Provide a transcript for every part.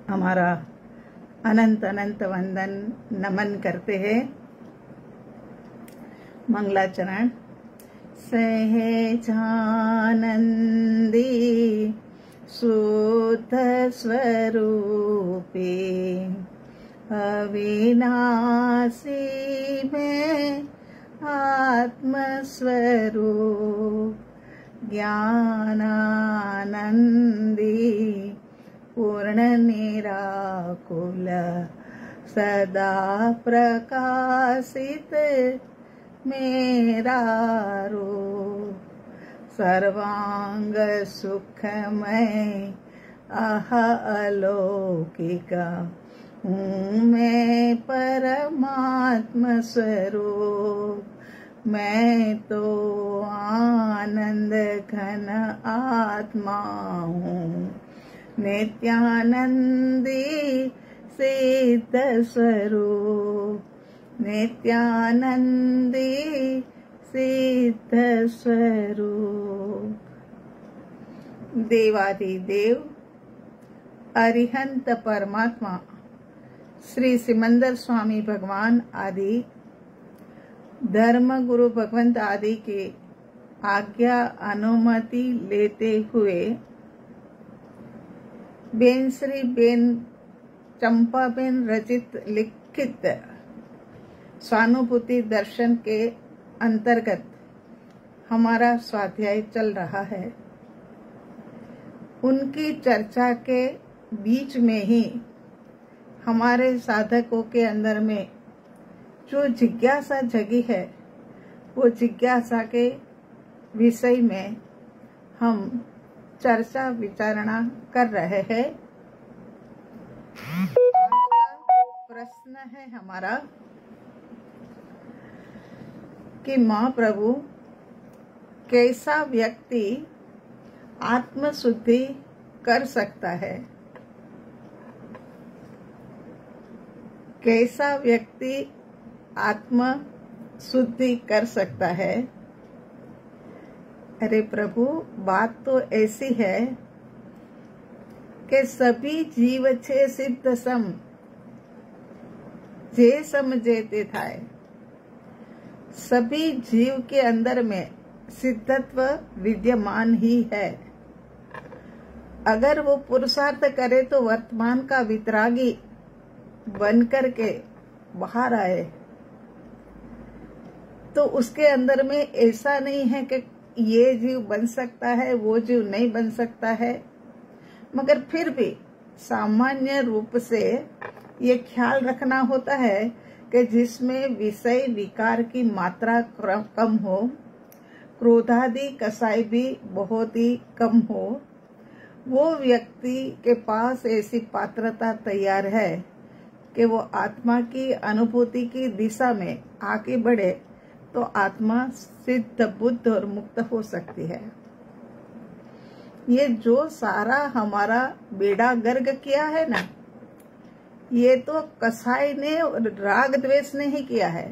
हमारा अनंत अनंत वंदन नमन करते हैं। मंगलाचरण। सहजानंदी शुद्ध स्वरूपे अविनाशी में आत्मस्वरूप ज्ञानानंदी पूर्ण निराकुल सदा प्रकाशित मेरा रूप सर्वांग सुखमय अलौकिक हूँ मैं परमात्म स्वरूप। मैं तो आनंद घन आत्मा हूँ नित्यानंदी सिद्ध स्वरूप नित्यानंदी सिद्ध स्वरूप। देवादिदेव अरिहंत परमात्मा श्री सिमंदर स्वामी भगवान आदि धर्म गुरु भगवंत आदि के आज्ञा अनुमति लेते हुए बेन श्री बेन चंपाबेन रचित लिखित स्वानुभूति दर्शन के अंतर्गत हमारा स्वाध्याय चल रहा है। उनकी चर्चा के बीच में ही हमारे साधकों के अंदर में जो जिज्ञासा जगी है, वो जिज्ञासा के विषय में हम चर्चा विचारणा कर रहे हैं। आज का प्रश्न है हमारा कि महाप्रभु कैसा व्यक्ति आत्मशुद्धि कर सकता है, कैसा व्यक्ति आत्म शुद्धि कर सकता है। अरे प्रभु, बात तो ऐसी है कि सभी जीव छे सिद्ध सम जे समझेते थाय। सभी जीव के अंदर में सिद्धत्व विद्यमान ही है। अगर वो पुरुषार्थ करे तो वर्तमान का वितरागी बन करके बाहर आए, तो उसके अंदर में ऐसा नहीं है कि ये जीव बन सकता है, वो जीव नहीं बन सकता है, मगर फिर भी सामान्य रूप से ये ख्याल रखना होता है कि जिसमें विषय विकार की मात्रा कम हो, क्रोधादि कसाई भी बहुत ही कम हो, वो व्यक्ति के पास ऐसी पात्रता तैयार है कि वो आत्मा की अनुभूति की दिशा में आगे बढ़े तो आत्मा सिद्ध बुद्ध और मुक्त हो सकती है। ये जो सारा हमारा बेड़ा गर्क किया है ना, ये तो कसाई ने और राग द्वेष ने ही किया है।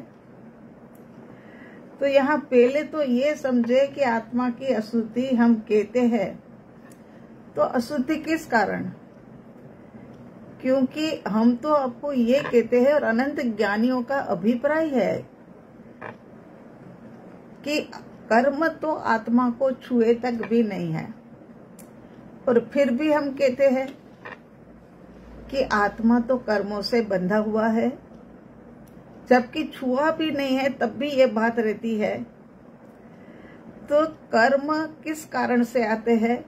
तो यहाँ पहले तो ये समझे कि आत्मा की अशुद्धि हम कहते हैं, तो अशुद्धि किस कारण? क्योंकि हम तो आपको ये कहते हैं और अनंत ज्ञानियों का अभिप्राय है कि कर्म तो आत्मा को छुए तक भी नहीं है, और फिर भी हम कहते हैं कि आत्मा तो कर्मों से बंधा हुआ है, जबकि छुआ भी नहीं है तब भी ये बात रहती है। तो कर्म किस कारण से आते हैं?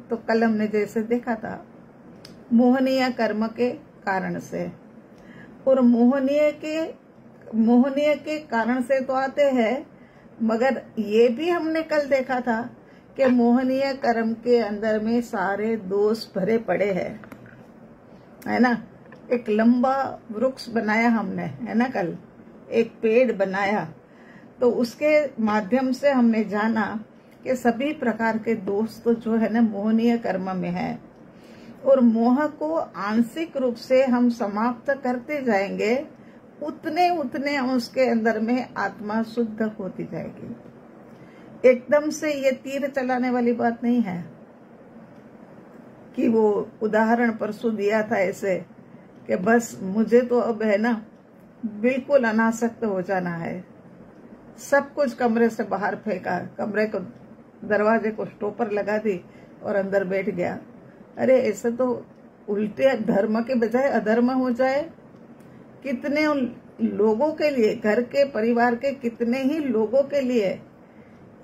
तो कल हमने जैसे देखा था, मोहनीय कर्म के कारण से। और मोहनीय के कारण से तो आते हैं, मगर ये भी हमने कल देखा था कि मोहनीय कर्म के अंदर में सारे दोष भरे पड़े हैं, है ना। एक लंबा वृक्ष बनाया हमने, है ना, कल एक पेड़ बनाया, तो उसके माध्यम से हमने जाना कि सभी प्रकार के दोष तो जो है ना मोहनीय कर्म में है, और मोह को आंशिक रूप से हम समाप्त करते जाएंगे, उतने उतने उसके अंदर में आत्मा शुद्ध होती जाएगी। एकदम से ये तीर चलाने वाली बात नहीं है। कि वो उदाहरण परसों दिया था ऐसे कि बस मुझे तो अब है ना बिल्कुल अनासक्त हो जाना है, सब कुछ कमरे से बाहर फेंका, कमरे को दरवाजे को स्टॉपर लगा दी और अंदर बैठ गया। अरे ऐसे तो उल्टे धर्म के बजाय अधर्म हो जाए। कितने लोगों के लिए, घर के परिवार के कितने ही लोगों के लिए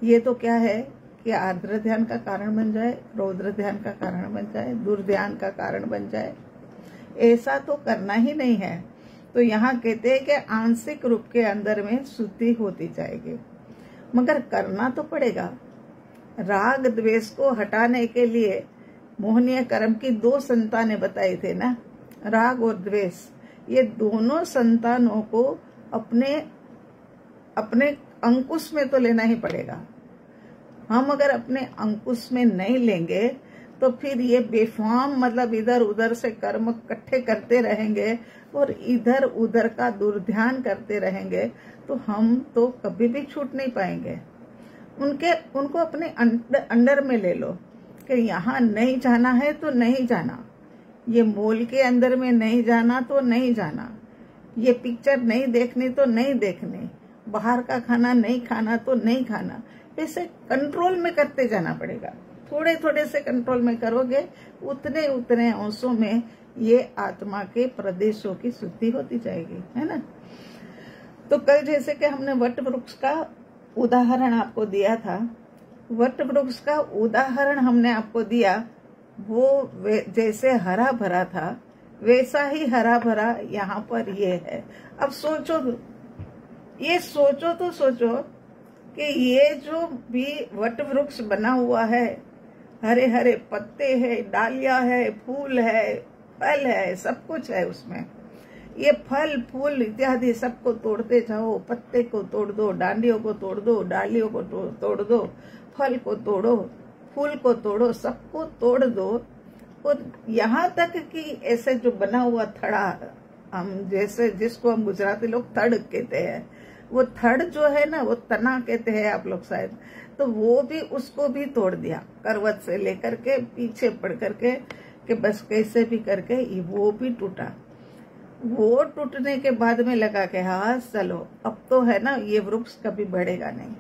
ये तो क्या है कि आर्द्र ध्यान का कारण बन जाए, रौद्र ध्यान का कारण बन जाए, दुर्ध्यान का कारण बन जाए। ऐसा तो करना ही नहीं है। तो यहाँ कहते हैं कि आंशिक रूप के अंदर में शुद्धि होती जाएगी, मगर करना तो पड़ेगा। राग द्वेष को हटाने के लिए मोहनीय कर्म की 2 संतानें बताई थे ना, राग और द्वेष। ये दोनों संतानों को अपने अपने अंकुश में तो लेना ही पड़ेगा। हम अगर अपने अंकुश में नहीं लेंगे तो फिर ये बेफाम मतलब इधर उधर से कर्म इकट्ठे करते रहेंगे और इधर उधर का दुर्ध्यान करते रहेंगे, तो हम तो कभी भी छूट नहीं पाएंगे। उनको अपने अंडर में ले लो कि यहाँ नहीं जाना है तो नहीं जाना, ये मॉल के अंदर में नहीं जाना तो नहीं जाना, ये पिक्चर नहीं देखनी तो नहीं देखनी, बाहर का खाना नहीं खाना तो नहीं खाना। ऐसे कंट्रोल में करते जाना पड़ेगा। थोड़े थोड़े से कंट्रोल में करोगे, उतने उतने अंशों में ये आत्मा के प्रदेशों की शुद्धि होती जाएगी, है ना। तो कल जैसे कि हमने वट वृक्ष का उदाहरण आपको दिया था, वट वृक्ष का उदाहरण हमने आपको दिया, वो जैसे हरा भरा था वैसा ही हरा भरा यहाँ पर ये है। अब सोचो, ये सोचो तो सोचो कि ये जो भी वट वृक्ष बना हुआ है, हरे हरे पत्ते है, डालियां है, फूल है, फल है, सब कुछ है उसमें। ये फल फूल इत्यादि सबको तोड़ते जाओ, पत्ते को तोड़ दो, डांडियों को तोड़ दो, डालियों को तोड़ दो, फल को तोड़ो, फूल को तोड़ो, सबको तोड़ दो। और यहाँ तक कि ऐसे जो बना हुआ थड़ा, हम जैसे जिसको हम गुजराती लोग थड़ कहते हैं, वो थड़ जो है ना, वो तना कहते हैं आप लोग शायद, तो वो भी उसको भी तोड़ दिया, करवट से लेकर के पीछे पड़ करके कि बस कैसे भी करके वो भी टूटा। वो टूटने के बाद में लगा कि हाँ चलो अब तो है ना ये वृक्ष कभी बढ़ेगा नहीं,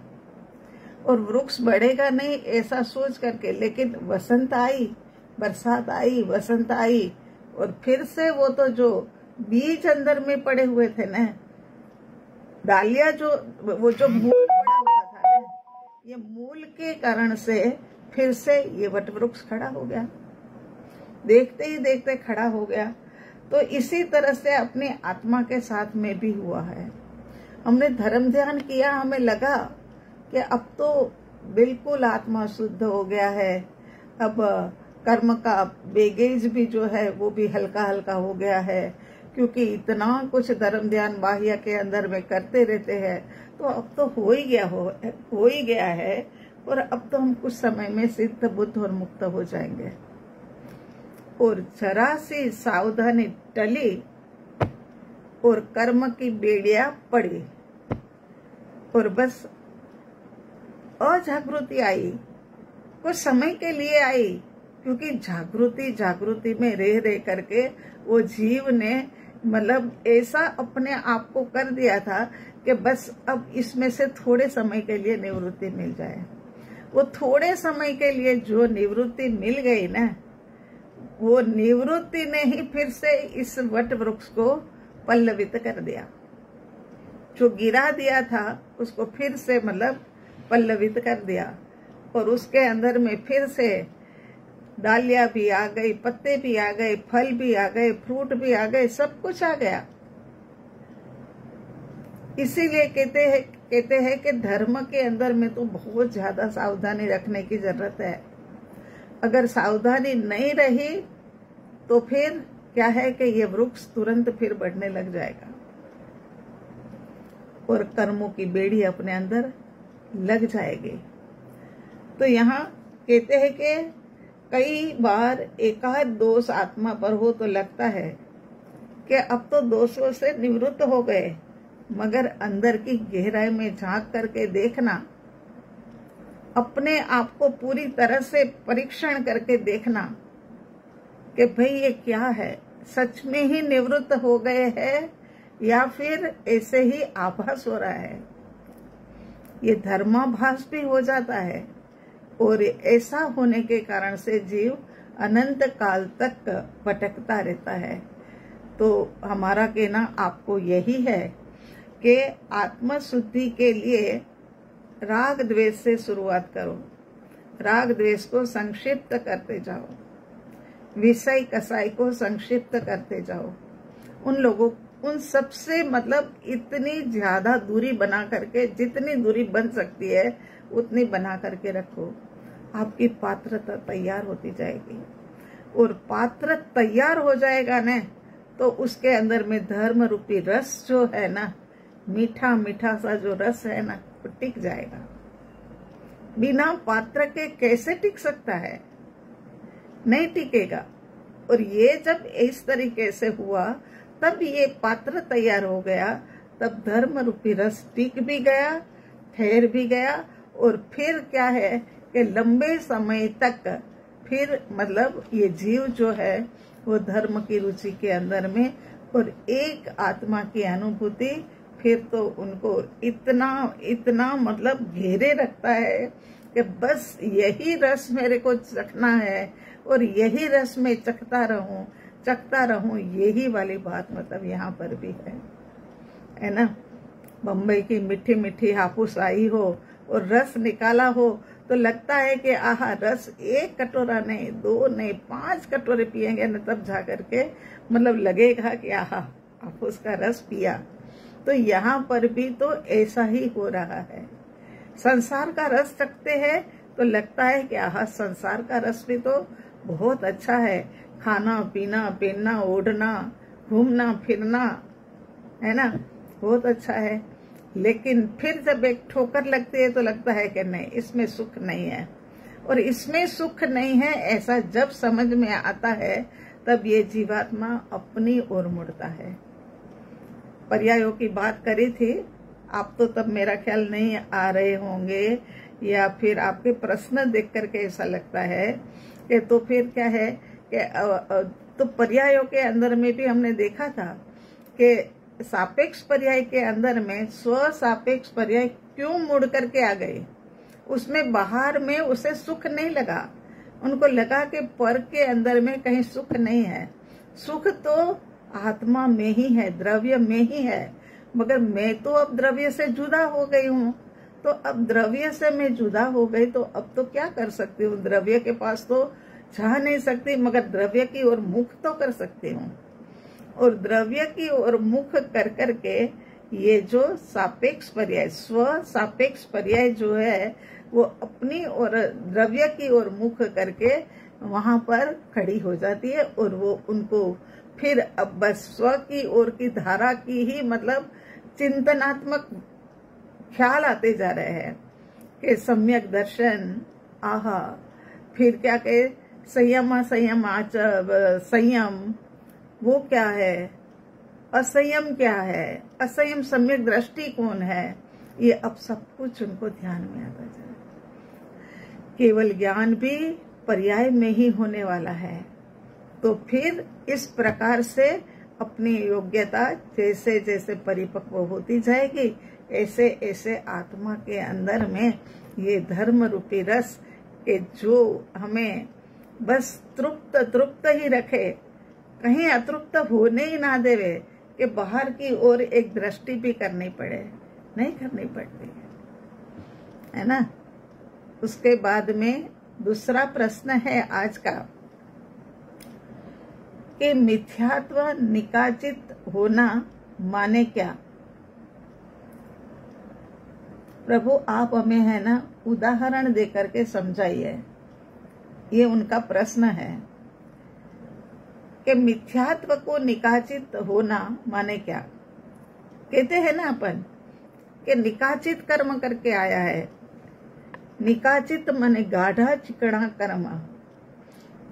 और वृक्ष बढ़ेगा नहीं ऐसा सोच करके, लेकिन वसंत आई, बरसात आई, वसंत आई, और फिर से वो तो जो बीज अंदर में पड़े हुए थे ना, डालिया जो वो जो मूल पड़ा हुआ था ना, ये मूल के कारण से फिर से ये वट वृक्ष खड़ा हो गया, देखते ही देखते खड़ा हो गया। तो इसी तरह से अपनी आत्मा के साथ में भी हुआ है। हमने धर्म ध्यान किया, हमें लगा कि अब तो बिल्कुल आत्मा शुद्ध हो गया है, अब कर्म का बेगेज भी जो है वो भी हल्का हल्का हो गया है, क्योंकि इतना कुछ धर्म ध्यान बाह्य के अंदर में करते रहते हैं, तो अब तो हो ही गया है, और अब तो हम कुछ समय में सिद्ध बुद्ध और मुक्त हो जाएंगे। और जरा सी सावधानी टली और कर्म की बेड़ियां पड़ी, और बस अजागृति आई, कुछ समय के लिए आई, क्योंकि जागृति में रह करके वो जीव ने मतलब ऐसा अपने आप को कर दिया था कि बस अब इसमें से थोड़े समय के लिए निवृत्ति मिल जाए। वो थोड़े समय के लिए जो निवृत्ति मिल गई ना, वो निवृत्ति ने ही फिर से इस वट वृक्ष को पल्लवित कर दिया। जो गिरा दिया था उसको फिर से मतलब पल्लवित कर दिया, और उसके अंदर में फिर से डालियां भी आ गई, पत्ते भी आ गए, फल भी आ गए, फ्रूट भी आ गए, सब कुछ आ गया। इसीलिए कहते हैं कि धर्म के अंदर में तो बहुत ज्यादा सावधानी रखने की जरूरत है। अगर सावधानी नहीं रही तो फिर क्या है कि ये वृक्ष तुरंत फिर बढ़ने लग जाएगा और कर्मों की बेड़ी अपने अंदर लग जाएगी। तो यहाँ कहते हैं कि कई बार एकाध दोष आत्मा पर हो तो लगता है कि अब तो दोषों से निवृत्त हो गए, मगर अंदर की गहराई में झांक करके देखना, अपने आप को पूरी तरह से परीक्षण करके देखना कि भाई ये क्या है, सच में ही निवृत्त हो गए हैं या फिर ऐसे ही आभास हो रहा है। ये धर्माभास भी हो जाता है और ऐसा होने के कारण से जीव अनंत काल तक भटकता रहता है। तो हमारा कहना आपको यही है कि आत्म शुद्धि के लिए राग द्वेष से शुरुआत करो। राग द्वेष को संक्षिप्त करते जाओ, विषय कसाई को संक्षिप्त करते जाओ। उन सबसे मतलब इतनी ज्यादा दूरी बना करके, जितनी दूरी बन सकती है उतनी बना करके रखो। आपकी पात्रता तैयार होती जाएगी और पात्र तैयार हो जाएगा ना, तो उसके अंदर में धर्म रूपी रस जो है ना, मीठा मीठा सा जो रस है ना, वो टिक जाएगा। बिना पात्र के कैसे टिक सकता है? नहीं टिकेगा। और ये जब इस तरीके से हुआ, तब ये पात्र तैयार हो गया, तब धर्म रूपी रस टिक भी गया, ठहर भी गया। और फिर क्या है कि लंबे समय तक फिर मतलब ये जीव जो है वो धर्म की रुचि के अंदर में, और एक आत्मा की अनुभूति फिर तो उनको इतना मतलब घेरे रखता है कि बस यही रस मेरे को चखना है और यही रस में चखता रहूं। यही वाली बात मतलब यहाँ पर भी है ना। बम्बई की मीठी मीठी हाफूस आई हो और रस निकाला हो तो लगता है कि आहा, रस एक कटोरा नहीं, 2 नहीं, 5 कटोरे पिएंगे न, तब जा करके मतलब लगेगा कि आहा, हाफूस का रस पिया। तो यहाँ पर भी तो ऐसा ही हो रहा है। संसार का रस चखते हैं तो लगता है कि आहा, संसार का रस भी तो बहुत अच्छा है। खाना पीना, पहनना ओढ़ना, घूमना फिरना, है ना, बहुत अच्छा है। लेकिन फिर जब एक ठोकर लगती है तो लगता है कि नहीं, इसमें सुख नहीं है। और इसमें सुख नहीं है ऐसा जब समझ में आता है, तब ये जीवात्मा अपनी ओर मुड़ता है। पर्यायों की बात करी थी, आप तो तब मेरा ख्याल नहीं आ रहे होंगे, या फिर आपके प्रश्न देख करके ऐसा लगता है कि तो फिर क्या है कि तो पर्यायों के अंदर में भी हमने देखा था कि सापेक्ष पर्याय के अंदर में स्व सापेक्ष पर्याय क्यों मुड़ करके आ गए। उसमें बाहर में उसे सुख नहीं लगा, उनको लगा कि पर के अंदर में कहीं सुख नहीं है। सुख तो आत्मा में ही है, द्रव्य में ही है। मगर मैं तो अब द्रव्य से जुदा हो गई हूँ, तो अब द्रव्य से मैं जुदा हो गई तो अब तो क्या कर सकती हूँ? द्रव्य के पास तो जा नहीं सकती, मगर द्रव्य की ओर मुख तो कर सकती हूँ। और द्रव्य की ओर मुख कर करके ये जो सापेक्ष पर्याय, स्व सापेक्ष पर्याय जो है, वो अपनी और द्रव्य की ओर मुख करके वहां पर खड़ी हो जाती है। और वो उनको फिर अब बस स्व की ओर की धारा की ही मतलब चिंतनात्मक ख्याल आते जा रहे हैं कि सम्यक दर्शन, आहा, फिर क्या कहे, संयम वो क्या है, असंयम क्या है, असंयम सम्यक दृष्टि कौन है, ये अब सब कुछ उनको ध्यान में आता जाए। केवल ज्ञान भी पर्याय में ही होने वाला है। तो फिर इस प्रकार से अपनी योग्यता जैसे जैसे परिपक्व होती जाएगी, ऐसे ऐसे आत्मा के अंदर में ये धर्म रूपी रस के जो हमें बस तृप्त ही रखे, कहीं अतृप्त होने ही ना देवे कि बाहर की ओर एक दृष्टि भी करनी पड़े, नहीं करनी पड़ती है ना। उसके बाद में दूसरा प्रश्न है आज का कि मिथ्यात्व निकाचित होना माने क्या? प्रभु आप हमें है ना उदाहरण देकर के समझाइए। ये उनका प्रश्न है कि मिथ्यात्व को निकाचित होना माने क्या। कहते हैं ना अपन कि निकाचित कर्म करके आया है। निकाचित माने गाढ़ा चिकना कर्म।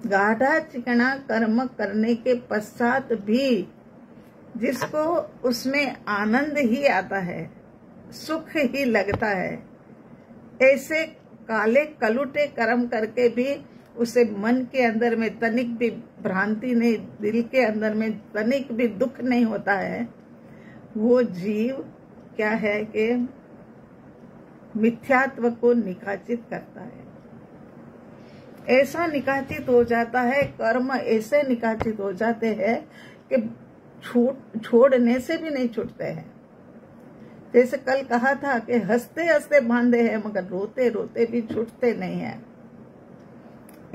गाढ़ा चिकना कर्म करने के पश्चात भी जिसको उसमें आनंद ही आता है, सुख ही लगता है, ऐसे काले कलुटे कर्म करके भी उसे मन के अंदर में तनिक भी भ्रांति नहीं, दिल के अंदर में तनिक भी दुख नहीं होता है, वो जीव क्या है कि मिथ्यात्व को निकाचित करता है। ऐसा निकाचित हो जाता है, कर्म ऐसे निकाचित हो जाते हैं कि छोड़ने से भी नहीं छूटते हैं। जैसे कल कहा था कि हंसते हंसते बांधे हैं मगर रोते रोते भी छूटते नहीं है,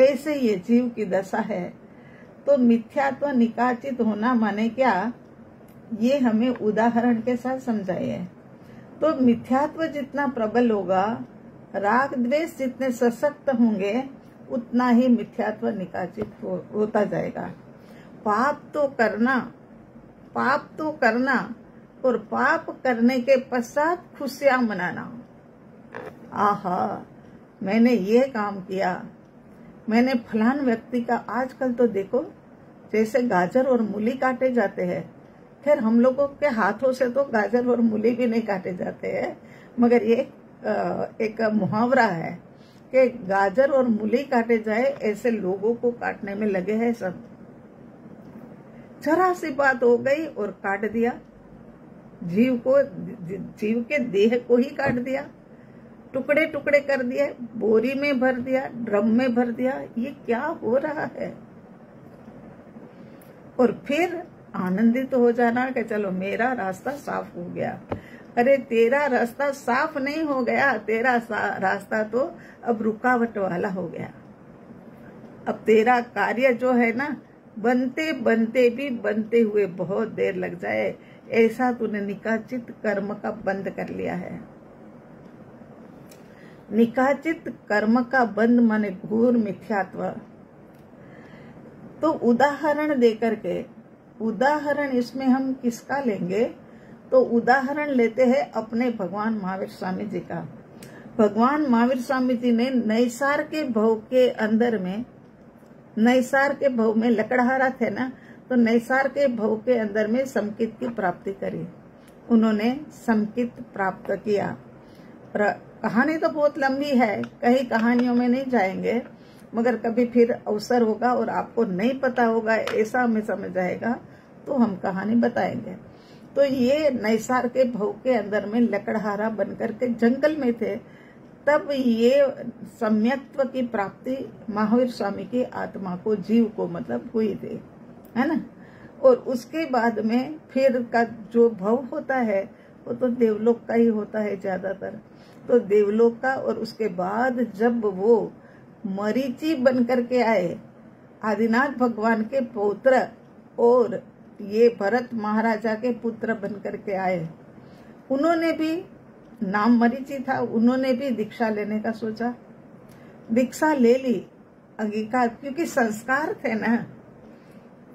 ऐसे ये जीव की दशा है। तो मिथ्यात्व निकाचित होना माने क्या, ये हमें उदाहरण के साथ समझाइए। तो मिथ्यात्व जितना प्रबल होगा, राग द्वेष जितने सशक्त होंगे, उतना ही मिथ्यात्व निकाचित होता जाएगा। पाप तो करना और पाप करने के पश्चात खुशियां मनाना। आहा, मैंने ये काम किया, मैंने फलान व्यक्ति का, आजकल तो देखो जैसे गाजर और मूली काटे जाते हैं। फिर हम लोगों के हाथों से तो गाजर और मूली भी नहीं काटे जाते हैं, मगर ये एक मुहावरा है कि गाजर और मूली काटे जाए, ऐसे लोगों को काटने में लगे हैं सब। जरा सी बात हो गई और काट दिया, जीव के देह को ही काट दिया, टुकड़े टुकड़े कर दिए, बोरी में भर दिया, ड्रम में भर दिया। ये क्या हो रहा है? और फिर आनंदित हो जाना कि चलो मेरा रास्ता साफ हो गया। अरे तेरा रास्ता साफ नहीं हो गया, तेरा रास्ता तो अब रुकावट वाला हो गया। अब तेरा कार्य जो है ना, बनते हुए बहुत देर लग जाए, ऐसा तूने निकाचित कर्म का बंद कर लिया है। निकाचित कर्म का बंद माने घोर मिथ्यात्व। तो उदाहरण देकर के, उदाहरण इसमें हम किसका लेंगे? तो उदाहरण लेते हैं अपने भगवान महावीर स्वामी जी का। भगवान महावीर स्वामी जी ने नैसार के भव के अंदर में, नैसार के भव में लकड़हारा थे ना, तो नैसार के भव के अंदर में समकित की प्राप्ति करी। उन्होंने समकित प्राप्त किया। कहानी तो बहुत लंबी है, कई कहानियों में नहीं जाएंगे, मगर कभी फिर अवसर होगा और आपको नहीं पता होगा, ऐसा हमें समझ आएगा तो हम कहानी बताएंगे। तो ये नैसार के भव के अंदर में लकड़हारा बनकर के जंगल में थे, तब ये सम्यक्त्व की प्राप्ति महावीर स्वामी की आत्मा को, जीव को मतलब हुई थी, है ना। और उसके बाद में फिर का जो भव होता है वो तो देवलोक का ही होता है ज्यादातर। तो देवलोक का, और उसके बाद जब वो मरीचि बन करके आए, आदिनाथ भगवान के पुत्र और ये भरत महाराजा के पुत्र बन करके आए, उन्होंने भी, नाम मरीचि था, उन्होंने भी दीक्षा लेने का सोचा, दीक्षा ले ली, अंगीकार, क्योंकि संस्कार थे ना।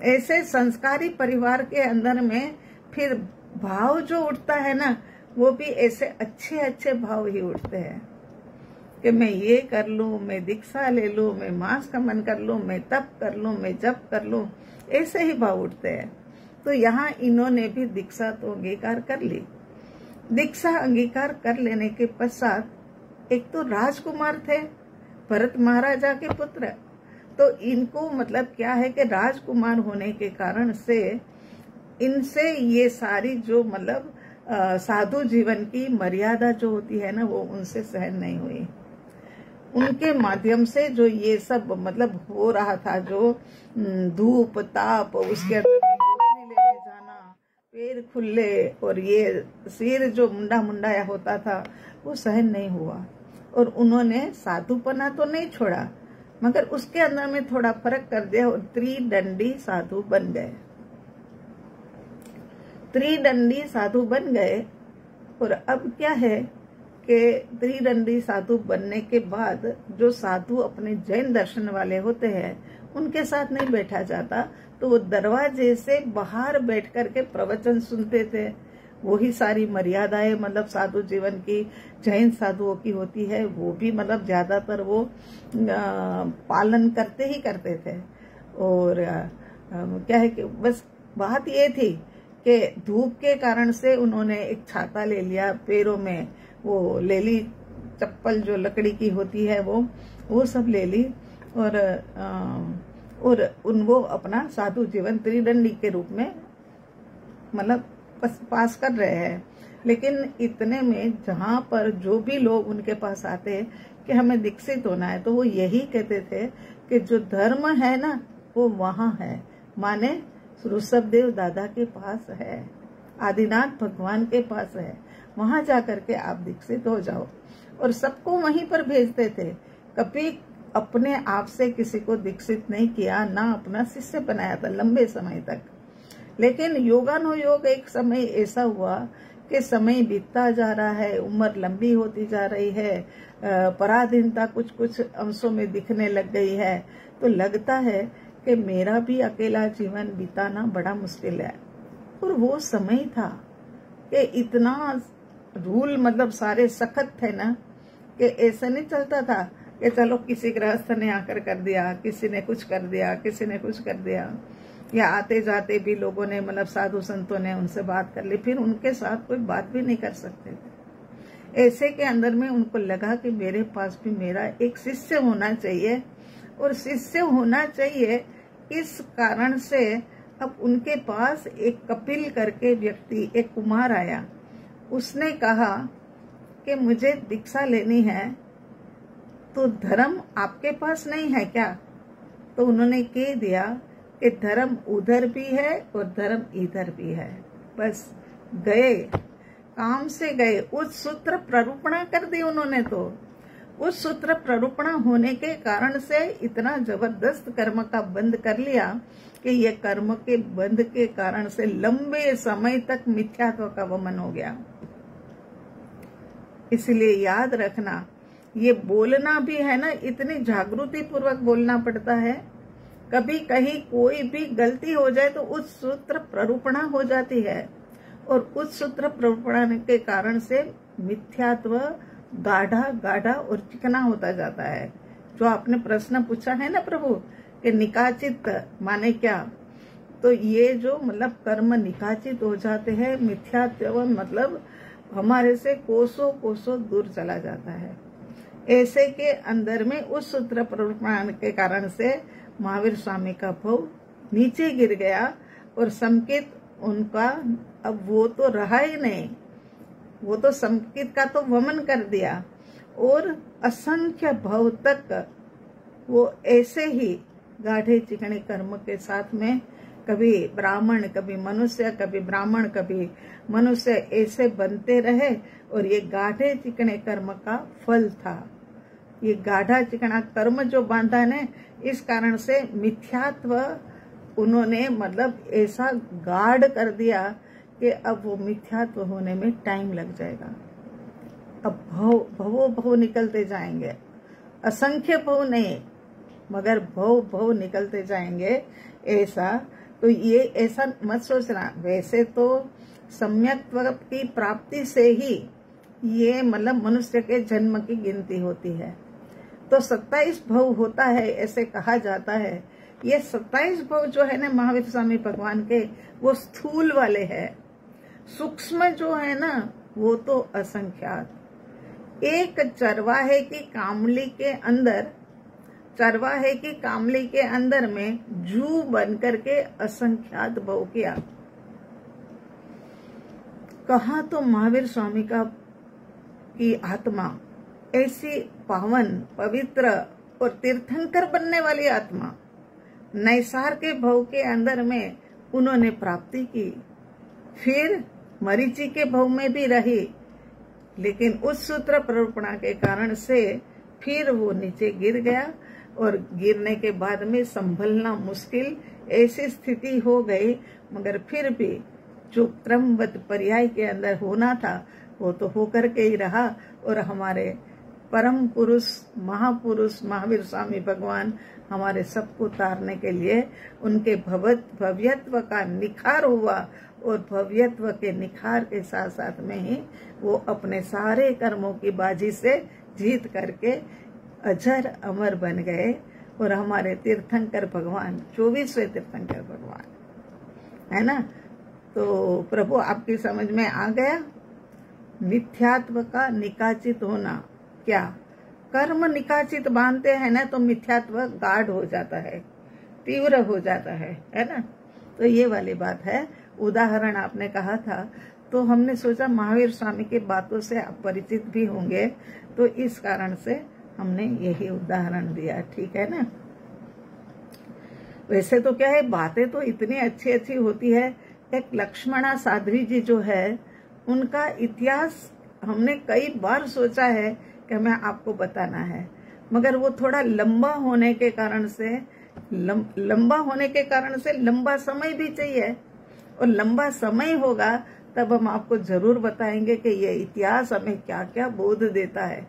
ऐसे संस्कारी परिवार के अंदर में फिर भाव जो उठता है ना, वो भी ऐसे अच्छे अच्छे भाव ही उठते हैं कि मैं ये कर लूं, मैं दीक्षा ले लूं, मैं मास का मन कर लूं, मैं तप कर लूं, मैं जप कर लूं, ऐसे ही भाव उठते हैं। तो यहाँ इन्होंने भी दीक्षा तो अंगीकार कर ली। दीक्षा अंगीकार कर लेने के पश्चात, एक तो राजकुमार थे, भरत महाराजा के पुत्र, तो इनको मतलब क्या है कि राजकुमार होने के कारण से इनसे ये सारी जो मतलब साधु जीवन की मर्यादा जो होती है ना, वो उनसे सहन नहीं हुई। उनके माध्यम से जो ये सब मतलब हो रहा था, जो धूप ताप, उसके अंदर गोचरी लेने जाना, पैर खुले और ये सिर जो मुंडा मुंडाया होता था, वो सहन नहीं हुआ। और उन्होंने साधुपना तो नहीं छोड़ा, मगर उसके अंदर में थोड़ा फर्क कर दिया और त्रिदंडी साधु बन गए। त्रिदंडी साधु बन गए। और अब क्या है कि त्रिदंडी साधु बनने के बाद जो साधु अपने जैन दर्शन वाले होते हैं, उनके साथ नहीं बैठा जाता, तो वो दरवाजे से बाहर बैठ करके प्रवचन सुनते थे। वही सारी मर्यादाएं मतलब साधु जीवन की जैन साधुओं की होती है, वो भी मतलब ज्यादातर वो पालन करते ही करते थे। और क्या है कि बस बात ये थी कि धूप के कारण से उन्होंने एक छाता ले लिया, पैरों में वो ले ली चप्पल जो लकड़ी की होती है वो सब ले ली, और वो अपना साधु जीवन त्रिदंडी के रूप में मतलब पास कर रहे हैं। लेकिन इतने में जहाँ पर जो भी लोग उनके पास आते हैं कि हमें दीक्षित होना है, तो वो यही कहते थे कि जो धर्म है ना वो वहाँ है, माने ऋषभदेव दादा के पास है, आदिनाथ भगवान के पास है, वहां जाकर के आप दीक्षित हो जाओ। और सबको वहीं पर भेजते थे। कभी अपने आप से किसी को दीक्षित नहीं किया, ना अपना शिष्य बनाया था लंबे समय तक। लेकिन योगानुयोग एक समय ऐसा हुआ कि समय बीतता जा रहा है, उम्र लंबी होती जा रही है, पराधीनता कुछ कुछ अंशों में दिखने लग गई है, तो लगता है कि मेरा भी अकेला जीवन बिताना बड़ा मुश्किल है। और वो समय था कि इतना रूल मतलब सारे सख्त थे ना कि ऐसा नहीं चलता था कि चलो किसी गृहस्थ ने आकर कर दिया, किसी ने कुछ कर दिया, किसी ने कुछ कर दिया, या आते जाते भी लोगों ने मतलब साधु संतों ने उनसे बात कर ली, फिर उनके साथ कोई बात भी नहीं कर सकते थे। ऐसे के अंदर में उनको लगा कि मेरे पास भी मेरा एक शिष्य होना चाहिए, और शिष्य होना चाहिए इस कारण से अब उनके पास एक कपिल करके व्यक्ति, एक कुमार आया। उसने कहा कि मुझे दीक्षा लेनी है, तो धर्म आपके पास नहीं है क्या? तो उन्होंने कह दिया कि धर्म उधर भी है और धर्म इधर भी है। बस गए, काम से गए, उस सूत्र प्ररूपणा कर दी उन्होंने। तो उस सूत्र प्ररूपणा होने के कारण से इतना जबरदस्त कर्म का बंद कर लिया कि ये कर्म के बंद के कारण से लंबे समय तक मिथ्यात्व का वमन हो गया। इसलिए याद रखना, ये बोलना भी है ना, इतनी जागृति पूर्वक बोलना पड़ता है। कभी कहीं कोई भी गलती हो जाए तो उस सूत्र प्ररूपणा हो जाती है, और उस सूत्र प्ररूपणा के कारण से मिथ्यात्व गाढ़ा गाढ़ा और चिकना होता जाता है। जो आपने प्रश्न पूछा है ना प्रभु कि निकाचित माने क्या, तो ये जो मतलब कर्म निकाचित हो जाते हैं, मिथ्यात्व मतलब हमारे से कोसों कोसों दूर चला जाता है। ऐसे के अंदर में उस सूत्र प्ररूपण के कारण से महावीर स्वामी का भव नीचे गिर गया, और संकेत उनका अब वो तो रहा ही नहीं, वो तो संकेत का तो वमन कर दिया, और असंख्य भव तक वो ऐसे ही गाढ़े चिकने कर्म के साथ में कभी ब्राह्मण, कभी मनुष्य, कभी ब्राह्मण, कभी मनुष्य, ऐसे बनते रहे। और ये गाढ़े चिकने कर्म का फल था। ये गाढ़ा चिकना कर्म जो बांधा ने, इस कारण से मिथ्यात्व उन्होंने मतलब ऐसा गाढ़ कर दिया कि अब वो मिथ्यात्व होने में टाइम लग जाएगा। अब भव निकलते जाएंगे, असंख्य भव नहीं मगर भव निकलते जाएंगे। ऐसा तो ये ऐसा मत सोचना। वैसे तो सम्यक्त्व की प्राप्ति से ही ये मतलब मनुष्य के जन्म की गिनती होती है। तो 27 भव होता है ऐसे कहा जाता है। ये 27 भव जो है ना महावीर स्वामी भगवान के, वो स्थूल वाले हैं। सूक्ष्म जो है ना वो तो असंख्यात। एक चरवाहे की कामली के अंदर, चरवाहे की कामली के अंदर में जू बन करके असंख्यात भव किया। कहा तो महावीर स्वामी का की आत्मा ऐसी पावन, पवित्र और तीर्थंकर बनने वाली आत्मा, नैसार के भव के अंदर में उन्होंने प्राप्ति की, फिर मरीचि के भव में भी रही, लेकिन उस सूत्र प्ररूपणा के कारण से फिर वो नीचे गिर गया, और गिरने के बाद में संभलना मुश्किल ऐसी स्थिति हो गई। मगर फिर भी जो क्रमबद्ध पर्याय के अंदर होना था वो तो होकर के ही रहा, और हमारे परम पुरुष महापुरुष महावीर स्वामी भगवान हमारे सबको तारने के लिए उनके भव्यत्व का निखार हुआ, और भव्यत्व के निखार के साथ साथ में ही वो अपने सारे कर्मों की बाजी से जीत करके अजर अमर बन गए। और हमारे तीर्थंकर भगवान 24वें तीर्थंकर भगवान है ना। तो प्रभु आपकी समझ में आ गया मिथ्यात्व का निकाचित होना क्या, कर्म निकाचित मानते हैं ना तो मिथ्यात्व गाढ़ हो जाता है, तीव्र हो जाता है ना। तो ये वाली बात है। उदाहरण आपने कहा था तो हमने सोचा महावीर स्वामी की बातों से आप परिचित भी होंगे, तो इस कारण से हमने यही उदाहरण दिया, ठीक है ना। वैसे तो क्या है, बातें तो इतनी अच्छी अच्छी होती है। एक लक्ष्मणा साध्वी जी जो है, उनका इतिहास हमने कई बार सोचा है कि हमें आपको बताना है, मगर वो थोड़ा लंबा होने के कारण से लंबा समय भी चाहिए, और लंबा समय होगा तब हम आपको जरूर बताएंगे कि ये इतिहास हमें क्या क्या बोध देता है।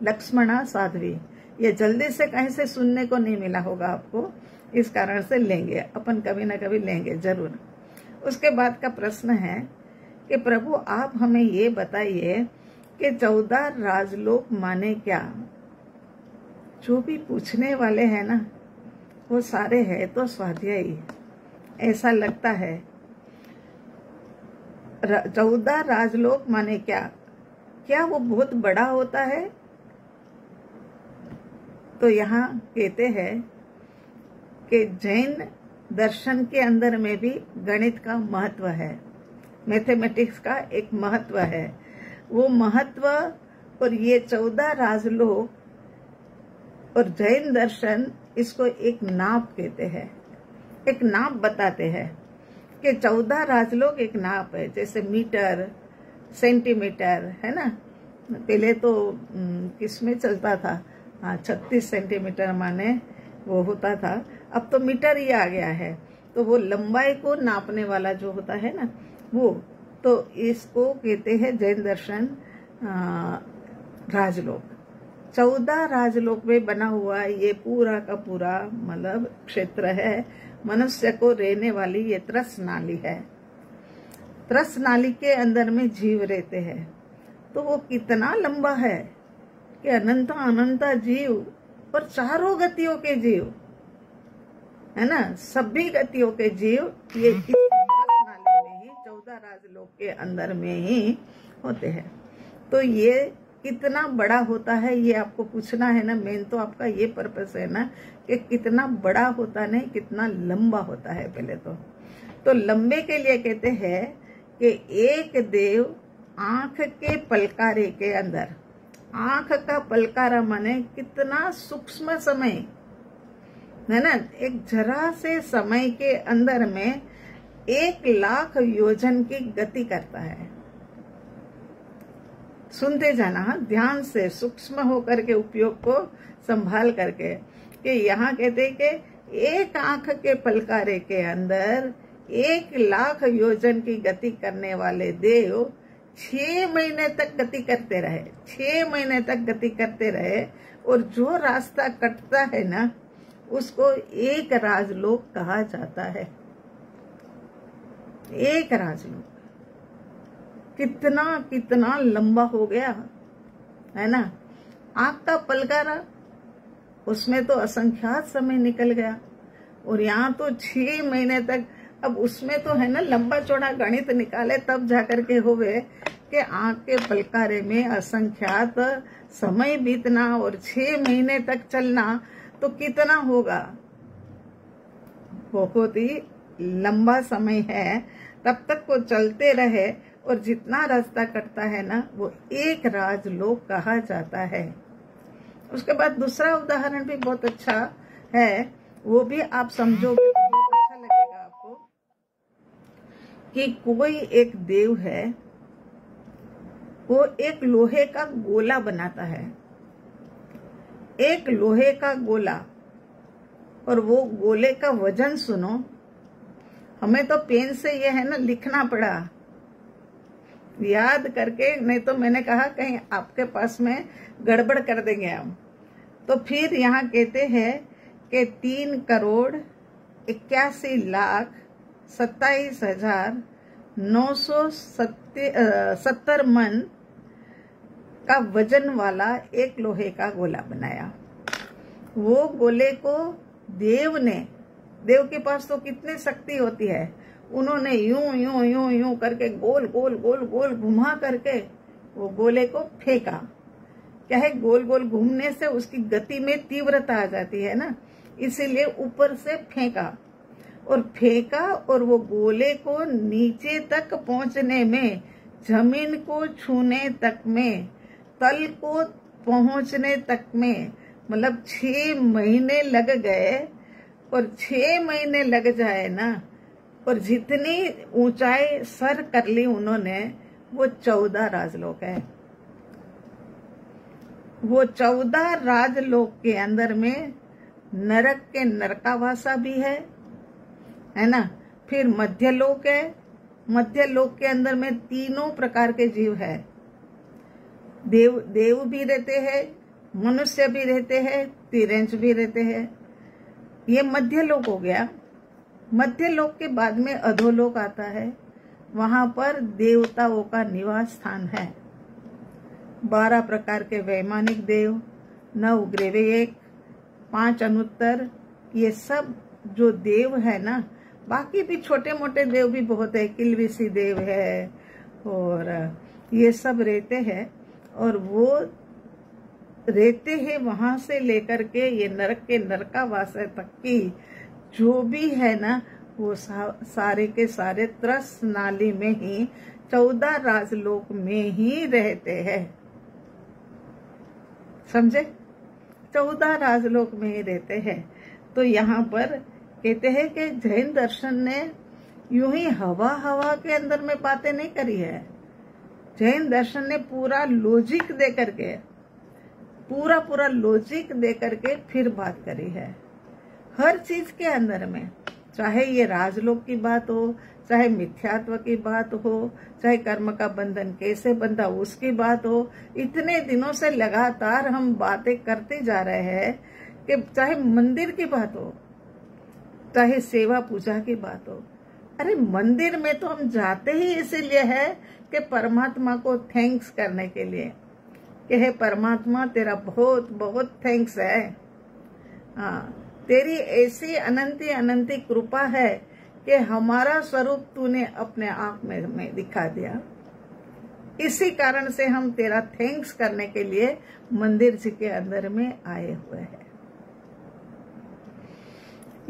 लक्ष्मणा साध्वी, ये जल्दी से कहीं से सुनने को नहीं मिला होगा आपको, इस कारण से लेंगे अपन, कभी ना कभी लेंगे जरूर। उसके बाद का प्रश्न है कि प्रभु आप हमें ये बताइए कि 14 राजलोक माने क्या। जो भी पूछने वाले हैं ना वो सारे हैं तो स्वाध्यायी, ऐसा लगता है। 14 राजलोक माने क्या, क्या वो बहुत बड़ा होता है? तो यहाँ कहते हैं कि जैन दर्शन के अंदर में भी गणित का महत्व है, मैथमेटिक्स का एक महत्व है। वो महत्व और ये 14 राजलोक और जैन दर्शन, इसको एक नाप कहते हैं, एक नाप बताते हैं कि 14 राजलोक एक नाप है। जैसे मीटर, सेंटीमीटर, है ना। पहले तो किसमें चलता था, 36 सेंटीमीटर माने वो होता था, अब तो मीटर ही आ गया है। तो वो लंबाई को नापने वाला जो होता है ना वो, तो इसको कहते हैं जैन दर्शन राजलोक। 14 राजलोक में बना हुआ ये पूरा का पूरा मतलब क्षेत्र है, मनुष्य को रहने वाली ये त्रस नाली है। त्रस नाली के अंदर में जीव रहते हैं, तो वो कितना लंबा है कि अनंत अनंत जीव और चारों गतियों के जीव, है ना, सभी गतियों के जीव ये त्रस नाली में ही 14 राजलोक के अंदर में ही होते हैं। तो ये कितना बड़ा होता है ये आपको पूछना है ना। मेन तो आपका ये पर्पस है ना कि कितना बड़ा होता नहीं, कितना लंबा होता है। पहले तो लंबे के लिए कहते हैं कि एक देव आंख के पलकारे के अंदर, आंख का पलकारा माने कितना सूक्ष्म समय है ना, एक जरा से समय के अंदर में 1 लाख योजन की गति करता है। सुनते जाना ध्यान से, सूक्ष्म होकर के उपयोग को संभाल करके, कि यहाँ कहते कि एक आंख के पलकारे के अंदर 1 लाख योजन की गति करने वाले देव 6 महीने तक गति करते रहे, 6 महीने तक गति करते रहे। और जो रास्ता कटता है ना उसको एक राजलोक कहा जाता है। एक राजलोक कितना कितना लंबा हो गया है ना। आंख का पलकारा, उसमें तो असंख्यात समय निकल गया, और यहाँ तो 6 महीने तक। अब उसमें तो है ना लंबा चौड़ा गणित निकाले तब जाकर के होवे कि आंख के पलकारे में असंख्यात समय बीतना और 6 महीने तक चलना, तो कितना होगा। बहुत ही लंबा समय है। तब तक वो चलते रहे और जितना रास्ता कटता है ना वो एक राजलोक कहा जाता है। उसके बाद दूसरा उदाहरण भी बहुत अच्छा है, वो भी आप समझोगे तो बहुत अच्छा लगेगा आपको, कि कोई एक देव है, वो एक लोहे का गोला बनाता है, एक लोहे का गोला। और वो गोले का वजन सुनो, हमें तो पेन से ये है ना लिखना पड़ा याद करके, नहीं तो मैंने कहा कहीं आपके पास में गड़बड़ कर देंगे हम। तो फिर यहाँ कहते हैं कि 3,81,27,970 मन का वजन वाला एक लोहे का गोला बनाया। वो गोले को देव के पास तो कितनी शक्ति होती है, उन्होंने यूं यूं यूं यूं करके गोल गोल गोल गोल घुमा करके वो गोले को फेंका। क्या है, गोल गोल घूमने से उसकी गति में तीव्रता आ जाती है ना, इसीलिए ऊपर से फेंका और वो गोले को नीचे तक पहुंचने में, जमीन को छूने तक में, तल को पहुंचने तक में मतलब 6 महीने लग गए। और 6 महीने लग जाए ना, और जितनी ऊंचाई सर कर ली उन्होंने, वो 14 राजलोक है। वो 14 राजलोक के अंदर में नरक के नरकावासा भी है ना। फिर मध्यलोक है, मध्यलोक के अंदर में 3 प्रकार के जीव है। देव भी रहते हैं, मनुष्य भी रहते हैं, तिरंज भी रहते हैं। ये मध्यलोक हो गया। मध्यलोक के बाद में अधोलोक आता है, वहां पर देवताओं का निवास स्थान है। 12 प्रकार के वैमानिक देव, 9 ग्रेवेयक, 5 अनुत्तर, ये सब जो देव है ना, बाकी भी छोटे मोटे देव भी बहुत है, किलविसी देव है और ये सब रहते हैं। और वो रहते हैं वहां से लेकर के ये नरक के नरकावास तक की जो भी है ना, वो सारे के सारे त्रस नाली में ही 14 राजलोक में ही रहते हैं। समझे? 14 राजलोक में ही रहते हैं। तो यहाँ पर कहते हैं कि जैन दर्शन ने यूं ही हवा के अंदर में बातें नहीं करी है। जैन दर्शन ने पूरा लॉजिक दे करके, पूरा लॉजिक दे करके फिर बात करी है। हर चीज के अंदर में, चाहे ये राजलोक की बात हो, चाहे मिथ्यात्व की बात हो, चाहे कर्म का बंधन कैसे बंधा उसकी बात हो, इतने दिनों से लगातार हम बातें करते जा रहे हैं कि चाहे मंदिर की बात हो, चाहे सेवा पूजा की बात हो। अरे मंदिर में तो हम जाते ही इसीलिए है कि परमात्मा को थैंक्स करने के लिए कि हे परमात्मा तेरा बहुत बहुत थैंक्स है। हाँ, तेरी ऐसी अनंती कृपा है कि हमारा स्वरूप तूने अपने आप में दिखा दिया। इसी कारण से हम तेरा थैंक्स करने के लिए मंदिर जी के अंदर में आए हुए हैं।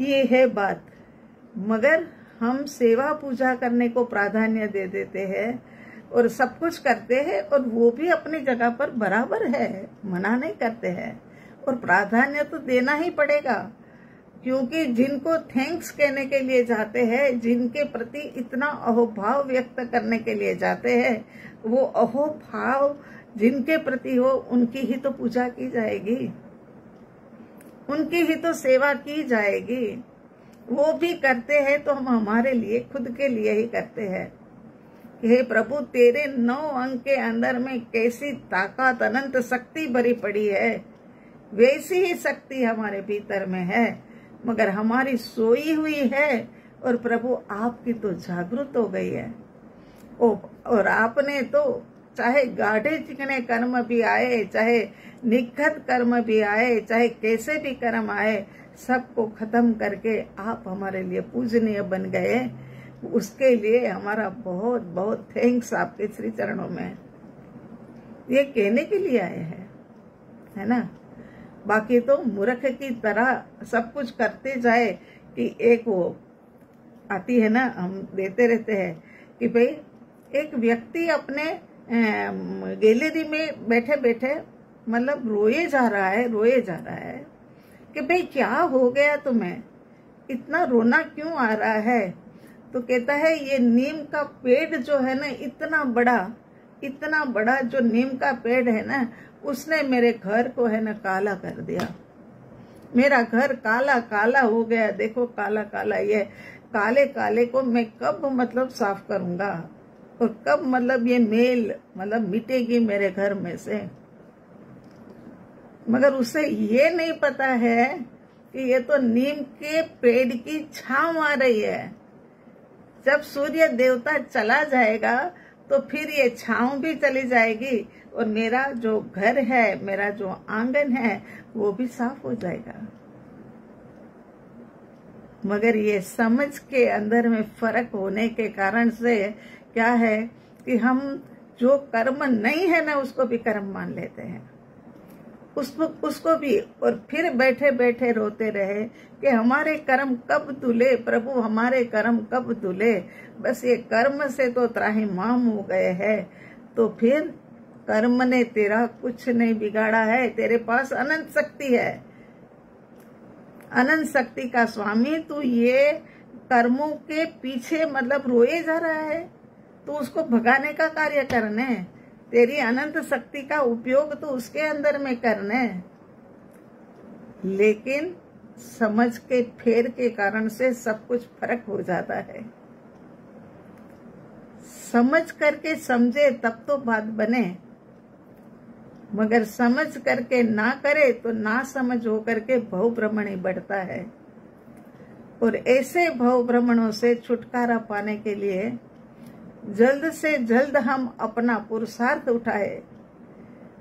ये है बात। मगर हम सेवा पूजा करने को प्राधान्य दे देते हैं और सब कुछ करते हैं, और वो भी अपनी जगह पर बराबर है, मना नहीं करते हैं। और प्राधान्य तो देना ही पड़ेगा, क्योंकि जिनको थैंक्स कहने के लिए जाते हैं, जिनके प्रति इतना अहोभाव व्यक्त करने के लिए जाते हैं, वो अहोभाव जिनके प्रति हो उनकी ही तो पूजा की जाएगी, उनकी ही तो सेवा की जाएगी। वो भी करते हैं तो हम हमारे लिए, खुद के लिए ही करते हैं। हे प्रभु, तेरे 9 अंग के अंदर में कैसी ताकत, अनंत शक्ति भरी पड़ी है, वैसी ही शक्ति हमारे भीतर में है, मगर हमारी सोई हुई है। और प्रभु आपकी तो जागृत हो गई है। और आपने तो चाहे गाढ़े चिकने कर्म भी आए, चाहे निखत कर्म भी आए, चाहे कैसे भी कर्म आए, सबको खत्म करके आप हमारे लिए पूजनीय बन गए। उसके लिए हमारा बहुत बहुत थैंक्स आपके श्री चरणों में। ये कहने के लिए आए हैं, है ना। बाकी तो मूर्ख की तरह सब कुछ करते जाए कि एक वो आती है ना, हम देते रहते हैं कि भाई एक व्यक्ति अपने गैलरी में बैठे बैठे मतलब रोए जा रहा है कि भाई क्या हो गया तुम्हें, इतना रोना क्यों आ रहा है। तो कहता है ये नीम का पेड़ जो है ना, इतना बड़ा जो नीम का पेड़ है ना, उसने मेरे घर को है ना काला कर दिया। मेरा घर काला काला हो गया, देखो काला काला। ये काले काले को मैं कब मतलब साफ करूंगा, और कब मतलब ये मेल मतलब मिटेगी मेरे घर में से। मगर उसे ये नहीं पता है कि ये तो नीम के पेड़ की छांव आ रही है। जब सूर्य देवता चला जाएगा तो फिर ये छांव भी चली जाएगी, और मेरा जो घर है, मेरा जो आंगन है, वो भी साफ हो जाएगा। मगर ये समझ के अंदर में फर्क होने के कारण से क्या है कि हम जो कर्म नहीं है ना, उसको भी कर्म मान लेते हैं। उसको भी, और फिर बैठे बैठे रोते रहे कि हमारे कर्म कब धुले प्रभु, हमारे कर्म कब धुले। बस ये कर्म से तो त्राहिमाम हो गए हैं। तो फिर कर्म ने तेरा कुछ नहीं बिगाड़ा है, तेरे पास अनंत शक्ति है, अनंत शक्ति का स्वामी। तू ये कर्मों के पीछे मतलब रोए जा रहा है, तो उसको भगाने का कार्य करने, तेरी अनंत शक्ति का उपयोग तो उसके अंदर में करने। लेकिन समझ के फेर के कारण से सब कुछ फर्क हो जाता है। समझ करके समझे तब तो बात बने, मगर समझ करके ना करे तो ना समझ हो करके भव भ्रमण ही बढ़ता है। और ऐसे भव भ्रमणों से छुटकारा पाने के लिए जल्द से जल्द हम अपना पुरुषार्थ उठाए,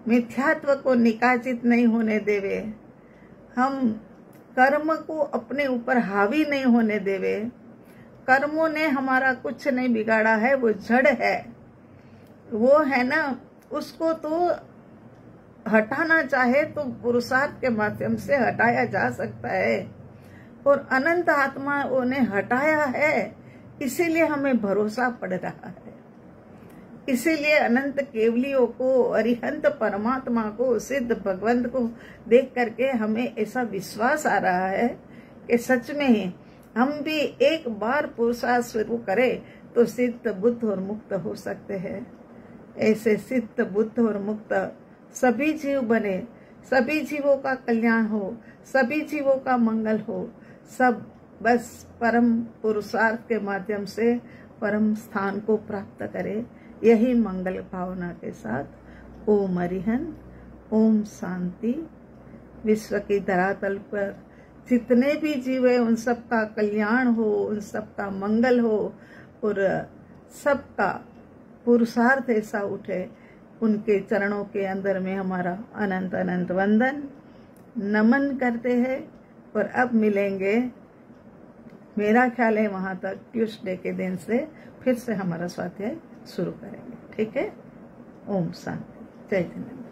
मिथ्यात्व को निकाचित नहीं होने देवे, हम कर्म को अपने ऊपर हावी नहीं होने देवे। कर्मों ने हमारा कुछ नहीं बिगाड़ा है, वो जड़ है, वो है ना, उसको तो हटाना चाहे तो पुरुषार्थ के माध्यम से हटाया जा सकता है। और अनंत आत्माओं ने हटाया है, इसीलिए हमें भरोसा पड़ रहा है। इसीलिए अनंत केवलियों को, अरिहंत परमात्मा को, सिद्ध भगवंत को देख करके हमें ऐसा विश्वास आ रहा है कि सच में ही हम भी एक बार पुरुषार्थ शुरू करें तो सिद्ध बुद्ध और मुक्त हो सकते हैं। ऐसे सिद्ध बुद्ध और मुक्त सभी जीव बने, सभी जीवों का कल्याण हो, सभी जीवों का मंगल हो, सब बस परम पुरुषार्थ के माध्यम से परम स्थान को प्राप्त करे। यही मंगल भावना के साथ ओम अरिहंत, ओम शांति। विश्व की धरातल पर जितने भी जीव है उन सबका कल्याण हो, उन सबका मंगल हो, और सबका पुरुषार्थ ऐसा उठे। उनके चरणों के अंदर में हमारा अनंत अनंत वंदन नमन करते हैं। और अब मिलेंगे, मेरा ख्याल है वहां तक ट्यूसडे के दिन से फिर से हमारा स्वाध्याय शुरू करेंगे। ठीक है। ओम शांति। जय जिनेन्द्र।